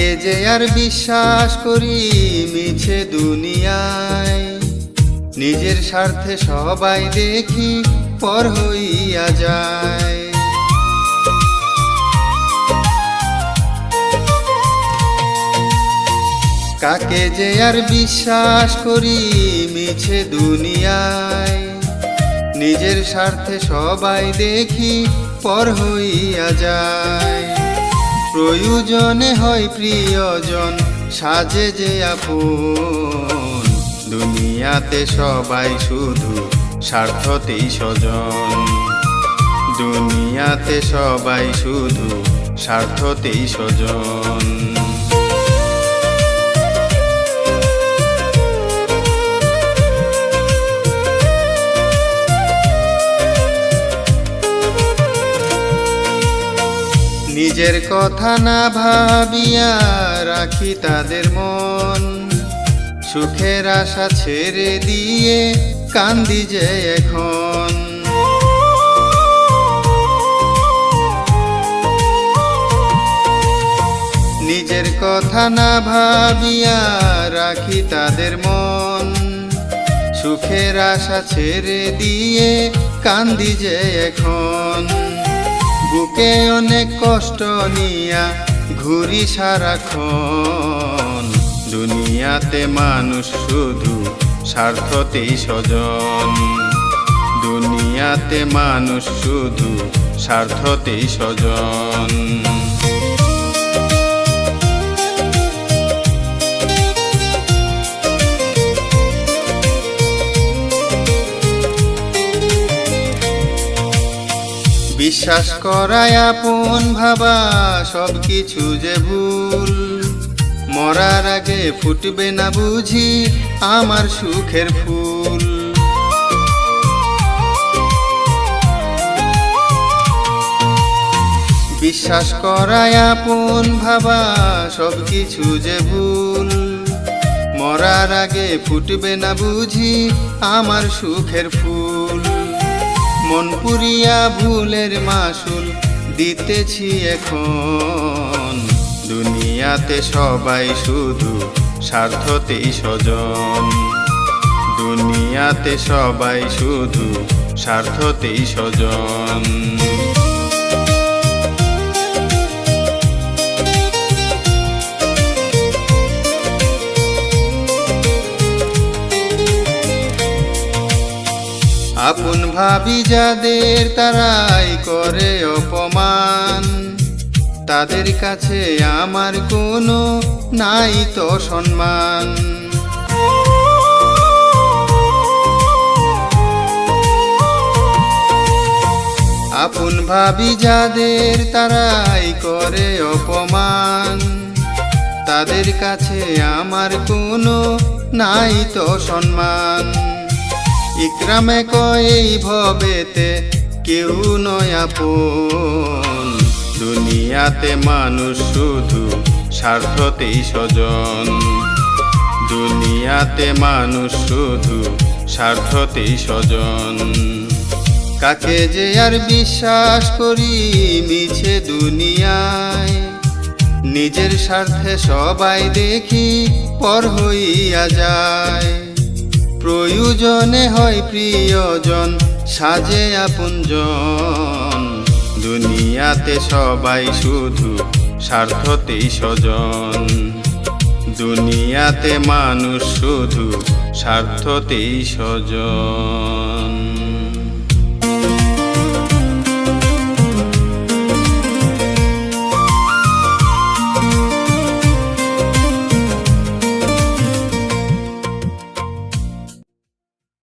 কাকে যে আর বিশ্বাস করি মিছে দুনিয়ায়, নিজের স্বার্থে সবাই দেখি পর হইয়া যায়। কাকে যে আর বিশ্বাস করি মিছে দুনিয়ায়, নিজের স্বার্থে সবাই দেখি পর হইয়া যায়। প্রয়োজনে হয় প্রিয়জন সাজে যে আপন, দুনিয়াতে সবাই শুধু স্বার্থতেই স্বজন। দুনিয়াতে সবাই শুধু স্বার্থতেই স্বজন। নিজের কথা না ভাবিয়া রাখি তাদের মন, সুখের আশা ছেড়ে দিয়ে কান্দি যে এখন। নিজের কথা না ভাবিয়া রাখি তাদের মন, সুখের আশা ছেড়ে দিয়ে কান্দি যে এখন। বুকে অনেক কষ্ট নিয়া ঘুরি সারাক্ষণ, দুনিয়াতে মানুষ শুধু স্বার্থতেই স্বজন। দুনিয়াতে মানুষ শুধু স্বার্থতেই স্বজন। বিশ্বাস করায় আপন ভাবা সব কিছু যে ভুল, মরার আগে ফুটবে না বুঝি আমার সুখের ফুল। বিশ্বাস করায় আপন ভাবা সব কিছু যে ভুল, মরার আগে ফুটবে না বুঝি আমার সুখের ফুল। মন পুরিয়া ভুলের মাসুল দিতেছি এখন, দুনিয়াতে সবাই শুধু স্বার্থতেই স্বজন। দুনিয়াতে সবাই শুধু স্বার্থতেই স্বজন। আপন ভাবি যাদের তারাই করে অপমান, তাদের কাছে আমার কোনো নাই তো সম্মান। আপন ভাবি যাদের তারাই করে অপমান, তাদের কাছে আমার কোনো নাই তো সম্মান। ইকরামে কয় এই ভবেতে কেউ নয় আপন, দুনিয়াতে মানুষ শুধু স্বার্থতেই স্বজন। দুনিয়াতে মানুষ শুধু স্বার্থতেই স্বজন। কাকে যে আর বিশ্বাস করি মিছে দুনিয়ায়, নিজের স্বার্থে সবাই দেখি পর হইয়া যায়। প্রয়োজনে হয় প্রিয়জন সাজে আপনজন, দুনিয়াতে সবাই শুধু স্বার্থতেই স্বজন। দুনিয়াতে মানুষ শুধু স্বার্থতেই স্বজন।